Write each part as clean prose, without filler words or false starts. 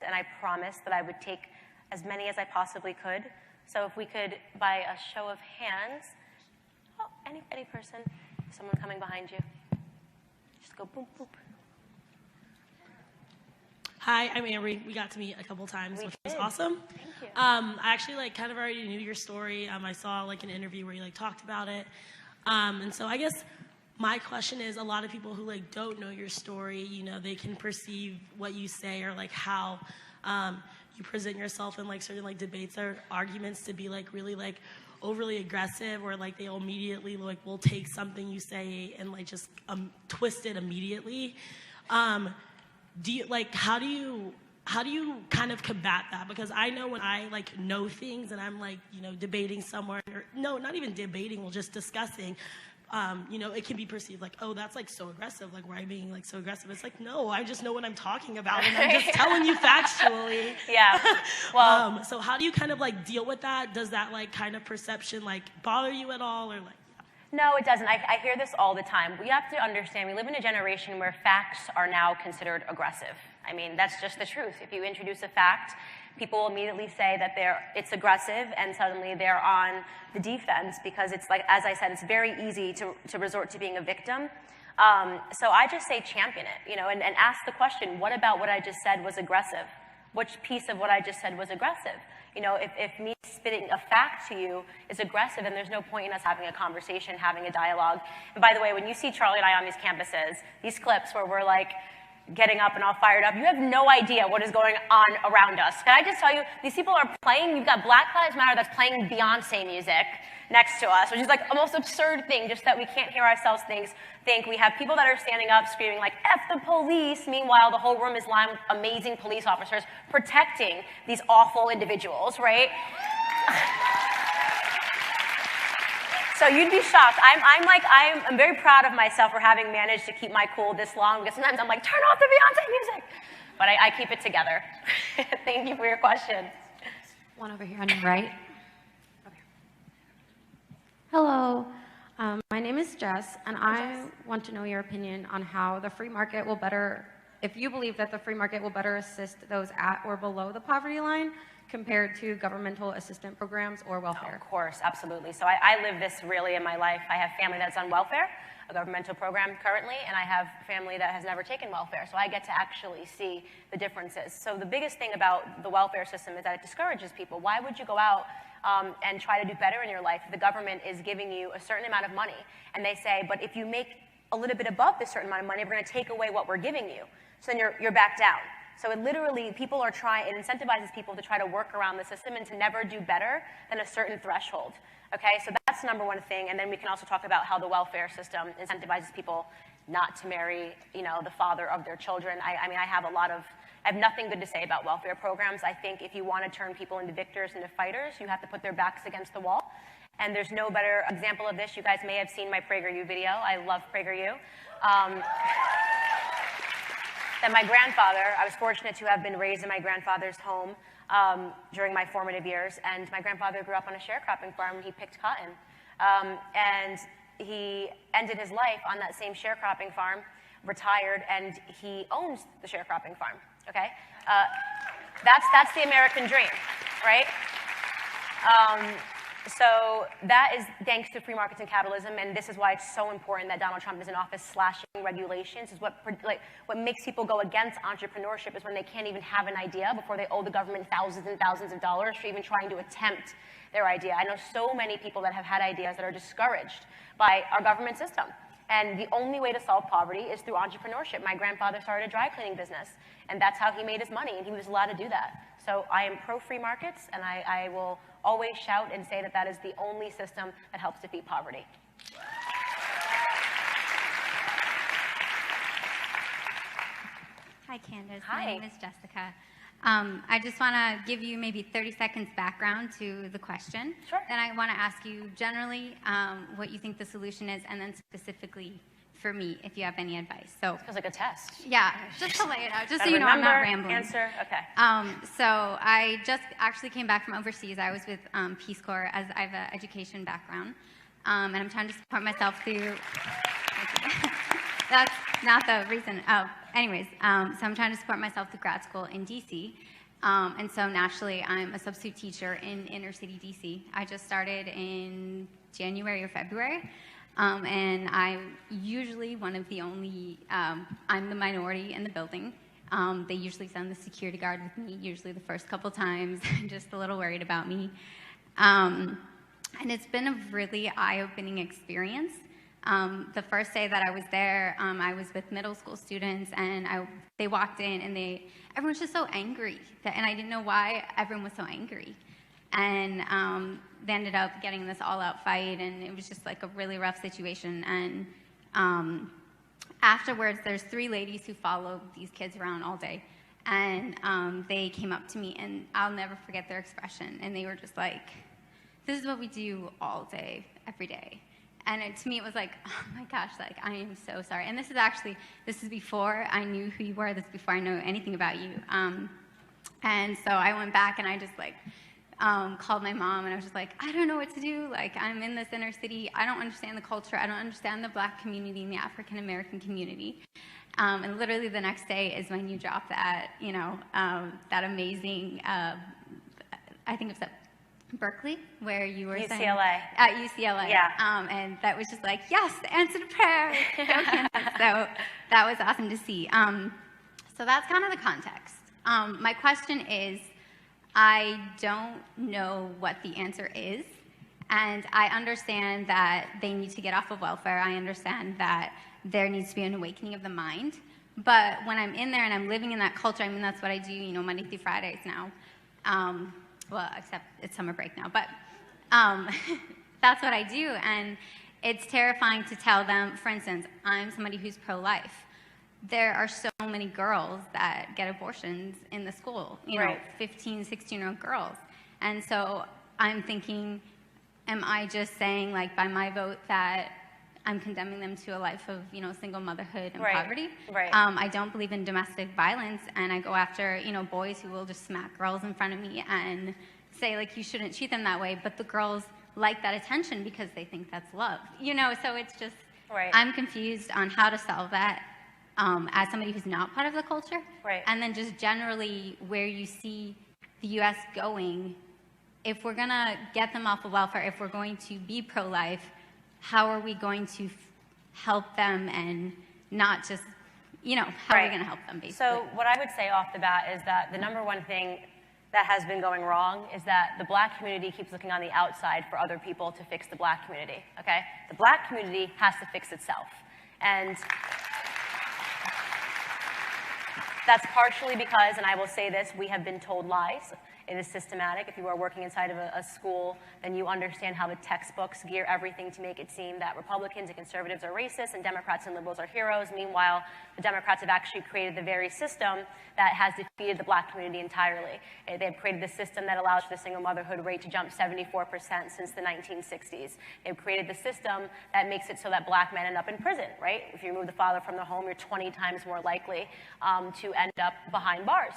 and I promised that I would take as many as I possibly could. So if we could, by a show of hands, oh, any person, someone coming behind you, just go boop, boop. Hi, I'm Amory. We got to meet a couple times, which was awesome. Thank you. I actually kind of already knew your story. I saw an interview where you talked about it. And so I guess my question is, a lot of people who don't know your story, they can perceive what you say or how you present yourself in certain debates or arguments to be really overly aggressive, or they'll immediately will take something you say and just twist it immediately. Do you how do you kind of combat that? Because I know when I know things and I'm debating somewhere, or no, not even debating, well, just discussing, it can be perceived oh, that's so aggressive. Why are you being so aggressive? It's no, I just know what I'm talking about, and I'm just telling you factually. Yeah. Well, so how do you kind of deal with that? Does that kind of perception bother you at all, or No, it doesn't. I hear this all the time. We have to understand, we live in a generation where facts are now considered aggressive. I mean, that's just the truth. If you introduce a fact, people will immediately say that it's aggressive, and suddenly they're on the defense, because it's as I said, it's very easy to resort to being a victim. So I just say champion it, and ask the question, what about what I just said was aggressive? Which piece of what I just said was aggressive? If me spitting a fact to you is aggressive, then there's no point in us having a conversation, having a dialogue. And by the way, when you see Charlie and I on these campuses, these clips where we're getting up and all fired up, you have no idea what is going on around us. Can I just tell you, these people are playing, you've got Black Lives Matter that's playing Beyonce music next to us, which is a most absurd thing, just that we can't hear ourselves think. We have people that are standing up screaming F the police. Meanwhile, the whole room is lined with amazing police officers protecting these awful individuals, right? So you'd be shocked. I'm very proud of myself for having managed to keep my cool this long, because sometimes I'm turn off the Beyonce music. But I keep it together. Thank you for your question. One over here on your right. Hello, my name is Jess, and I want to know your opinion on how the free market will if you believe that the free market will better assist those at or below the poverty line compared to governmental assistance programs or welfare. Of course, absolutely. So I live this really in my life. I have family that's on welfare, a governmental program currently, and I have family that has never taken welfare. So I get to actually see the differences. So the biggest thing about the welfare system is that it discourages people. Why would you go out and try to do better in your life if the government is giving you a certain amount of money, and they say, but if you make a little bit above this certain amount of money, we're going to take away what we're giving you. So then you're back down. So it literally, it incentivizes people to try to work around the system and to never do better than a certain threshold. Okay, so that's the number one thing. And then we can also talk about how the welfare system incentivizes people not to marry, the father of their children. I have nothing good to say about welfare programs. I think if you want to turn people into victors, into fighters, you have to put their backs against the wall. And there's no better example of this. You guys may have seen my PragerU video. I love PragerU. That my grandfather, I was fortunate to have been raised in my grandfather's home during my formative years. And my grandfather grew up on a sharecropping farm. He picked cotton. And he ended his life on that same sharecropping farm, retired, and he owns the sharecropping farm. Okay, that's the American dream, right? So that is thanks to free markets and capitalism, and this is why it's so important that Donald Trump is in office slashing regulations. Is what makes people go against entrepreneurship is when they can't even have an idea before they owe the government thousands and thousands of dollars for even trying to attempt their idea. I know so many people that have had ideas that are discouraged by our government system. And the only way to solve poverty is through entrepreneurship. My grandfather started a dry cleaning business, and that's how he made his money, and he was allowed to do that. So I am pro-free markets, and I will always shout and say that that is the only system that helps defeat poverty. Hi, Candace. Hi. My name is Jessica. I just want to give you maybe 30 seconds background to the question. Sure. Then I want to ask you generally what you think the solution is, and then specifically for me, if you have any advice. So it feels like a test. Yeah, just to lay it out, just so you know I'm not rambling. Answer, okay. So I just actually came back from overseas. I was with Peace Corps, as I have an education background, and I'm trying to support myself through. That's not the reason. Oh, anyways, so I'm trying to support myself through grad school in DC. And so naturally, I'm a substitute teacher in inner city DC. I just started in January or February. And I'm usually one of the only, I'm the minority in the building. They usually send the security guard with me, usually the first couple times, just a little worried about me. And it's been a really eye-opening experience. The first day that I was there, I was with middle school students, and they walked in, and everyone was just so angry, and I didn't know why everyone was so angry. And they ended up getting in this all-out fight, and it was just like a really rough situation. And afterwards, there's 3 ladies who follow these kids around all day, and they came up to me, and I'll never forget their expression. And they were just like, "This is what we do all day, every day." And to me, it was like, oh my gosh, like, I am so sorry. And this is before I knew who you were. This is before I knew anything about you. And so I went back, and I just like called my mom, and I was just like, I don't know what to do. Like, I'm in this inner city. I don't understand the culture. I don't understand the Black community and the African American community. And literally the next day is when you drop that, that amazing, I think it was at Berkeley, where you were UCLA. saying at UCLA, yeah, and that was just like, yes, answer to prayer. Go Candace. So that was awesome to see. So that's kind of the context. My question is, I don't know what the answer is, and I understand that they need to get off of welfare. I understand that there needs to be an awakening of the mind. But when I'm in there and I'm living in that culture, I mean, that's what I do, Monday through Fridays now. Well, except it's summer break now, but that's what I do. And it's terrifying to tell them, for instance, I'm somebody who's pro-life. There are so many girls that get abortions in the school, right. 15, 16-year-old girls. And so I'm thinking, am I just saying, like, by my vote that I'm condemning them to a life of, single motherhood and right. poverty? Right. I don't believe in domestic violence, and I go after, boys who will just smack girls in front of me and say, like, you shouldn't treat them that way, but the girls like that attention because they think that's love. So it's just, right. I'm confused on how to solve that as somebody who's not part of the culture. Right. And then just generally where you see the U.S. going, if we're going to get them off of welfare, if we're going to be pro-life, how are we going to help them and not just, how right. are we going to help them, basically? So what I would say off the bat is that the number one thing that has been going wrong is that the Black community keeps looking on the outside for other people to fix the Black community, okay? The Black community has to fix itself. And that's partially because, and I will say this, we have been told lies. It is systematic. If you are working inside of a school, then you understand how the textbooks gear everything to make it seem that Republicans and conservatives are racist and Democrats and liberals are heroes. Meanwhile, the Democrats have actually created the very system that has defeated the Black community entirely. They've created the system that allows for the single motherhood rate to jump 74% since the 1960s. They've created the system that makes it so that Black men end up in prison, right? If you remove the father from the home, you're 20 times more likely to end up behind bars.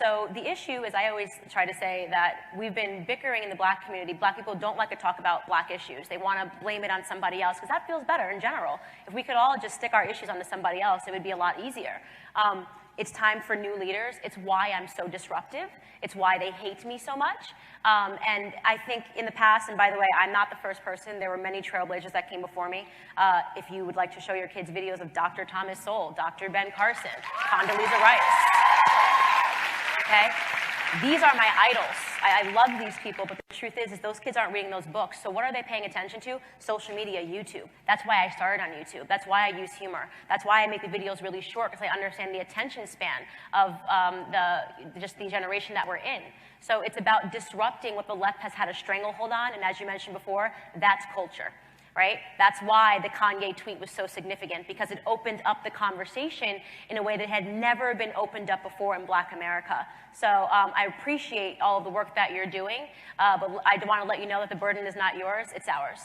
So the issue is, I always try to say that we've been bickering in the Black community. Black people don't like to talk about Black issues. They want to blame it on somebody else because that feels better in general. If we could all just stick our issues onto somebody else, it would be a lot easier. It's time for new leaders. It's why I'm so disruptive. It's why they hate me so much. And I think in the past, and by the way, I'm not the first person. There were many trailblazers that came before me. If you would like to show your kids videos of Dr. Thomas Sowell, Dr. Ben Carson, Condoleezza Rice. Okay? These are my idols. I love these people, but the truth is those kids aren't reading those books. So what are they paying attention to? Social media, YouTube. That's why I started on YouTube. That's why I use humor. That's why I make the videos really short, because I understand the attention span of just the generation that we're in. So it's about disrupting what the left has had a stranglehold on, and as you mentioned before, that's culture. Right? That's why the Kanye tweet was so significant, because it opened up the conversation in a way that had never been opened up before in Black America. So I appreciate all of the work that you're doing, but I want to let you know that the burden is not yours, it's ours.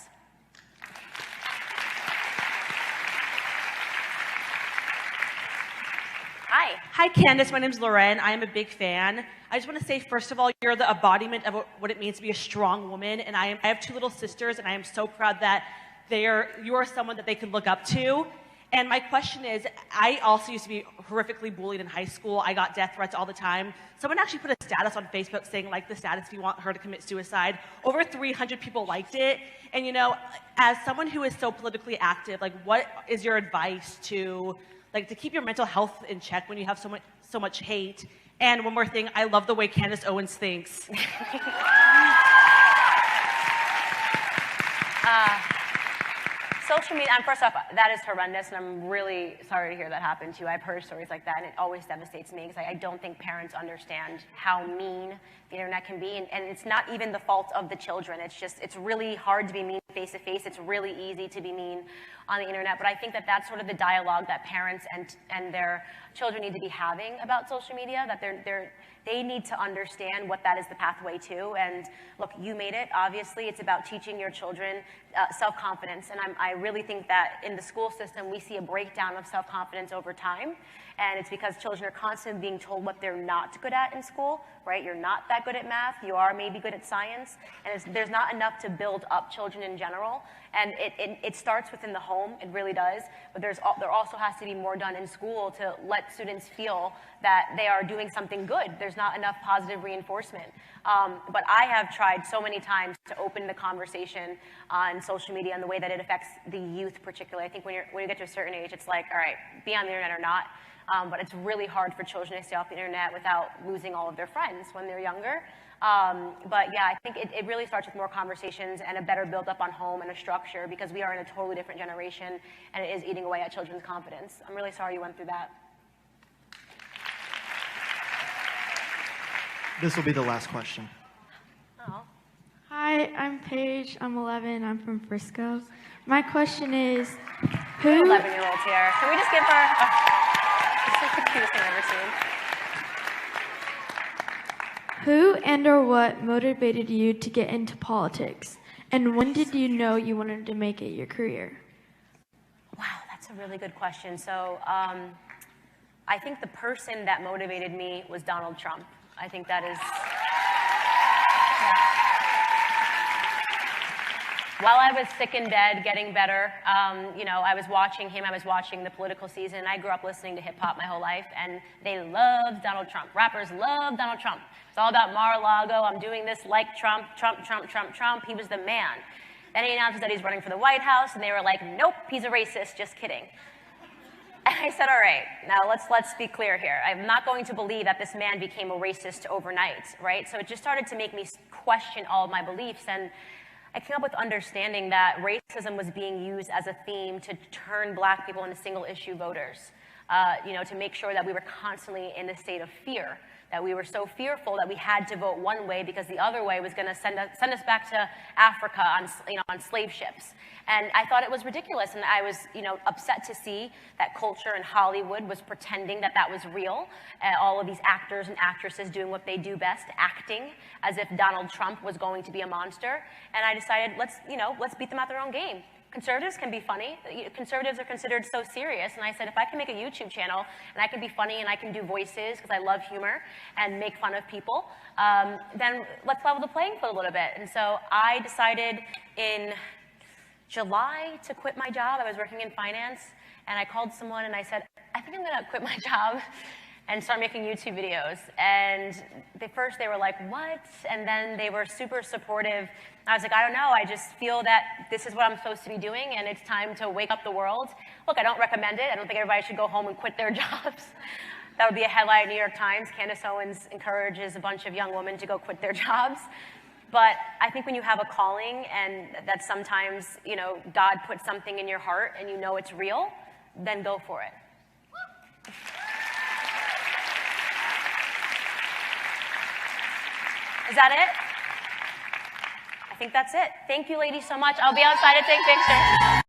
Hi. Hi, Candace. My name's Loren. I am a big fan. I just want to say, first of all, you're the embodiment of what it means to be a strong woman. And I have 2 little sisters, and I am so proud that you are someone that they can look up to. And my question is, I also used to be horrifically bullied in high school. I got death threats all the time. Someone actually put a status on Facebook saying, like the status if you want her to commit suicide. Over 300 people liked it. And you know, as someone who is so politically active, like what is your advice to keep your mental health in check when you have so much hate? And one more thing, I love the way Candace Owens thinks. Social media, and first off, that is horrendous, and I'm really sorry to hear that happen to you. I've heard stories like that, and it always devastates me because I don't think parents understand how mean the internet can be, and it's not even the fault of the children. It's really hard to be mean face to face. It's really easy to be mean on the internet, but I think that that's sort of the dialogue that parents and their children need to be having about social media, that they need to understand what that is the pathway to. And look, you made it. Obviously, it's about teaching your children self-confidence. And I really think that in the school system, we see a breakdown of self-confidence over time. And it's because children are constantly being told what they're not good at in school, right? You're not that good at math. You are maybe good at science. And there's not enough to build up children in general. And it starts within the home. It really does. But there also has to be more done in school to let students feel that they are doing something good. There's not enough positive reinforcement. But I have tried so many times to open the conversation on social media and the way that it affects the youth particularly. I think when you get to a certain age, it's like, all right, be on the internet or not. But it's really hard for children to stay off the internet without losing all of their friends when they're younger. But yeah, I think it really starts with more conversations and a better build-up on home and a structure, because we are in a totally different generation, and it is eating away at children's confidence. I'm really sorry you went through that. This will be the last question. Oh. Hi, I'm Paige. I'm 11. I'm from Frisco. My question is, who... 11-year-olds here. Can we just give her... This is the cutest thing I've ever seen. Who and/or what motivated you to get into politics? And when did you know you wanted to make it your career? Wow, that's a really good question. So I think the person that motivated me was Donald Trump. I think that is... While I was sick in bed, getting better, you know, I was watching him, I was watching the political season. I grew up listening to hip hop my whole life, and they loved Donald Trump. Rappers loved Donald Trump. It's all about Mar-a-Lago, I'm doing this like Trump, Trump, Trump, Trump, Trump. He was the man. Then he announces that he's running for the White House, and they were like, nope, he's a racist, just kidding. And I said, all right, now let's be clear here. I'm not going to believe that this man became a racist overnight, right? So it just started to make me question all of my beliefs, and I came up with understanding that racism was being used as a theme to turn black people into single-issue voters, you know, to make sure that we were constantly in a state of fear, that we were so fearful that we had to vote one way because the other way was going to send us back to Africa on slave ships. And I thought it was ridiculous, and I was, you know, upset to see that culture in Hollywood was pretending that that was real. All of these actors and actresses doing what they do best, acting as if Donald Trump was going to be a monster. And I decided, let's beat them at their own game. Conservatives can be funny. Conservatives are considered so serious. And I said, if I can make a YouTube channel and I can be funny and I can do voices because I love humor and make fun of people, then let's level the playing field a little bit. And so I decided in July to quit my job. I was working in finance, and I called someone and I said, I think I'm going to quit my job and start making YouTube videos. And first they were like, what? And then they were super supportive. I was like, I don't know, I just feel that this is what I'm supposed to be doing, and it's time to wake up the world. Look, I don't recommend it. I don't think everybody should go home and quit their jobs. That would be a headline in New York Times. Candace Owens encourages a bunch of young women to go quit their jobs. But I think when you have a calling, and that sometimes, you know, God puts something in your heart and you know it's real, then go for it. Is that it? I think that's it. Thank you, ladies, so much. I'll be outside to take pictures.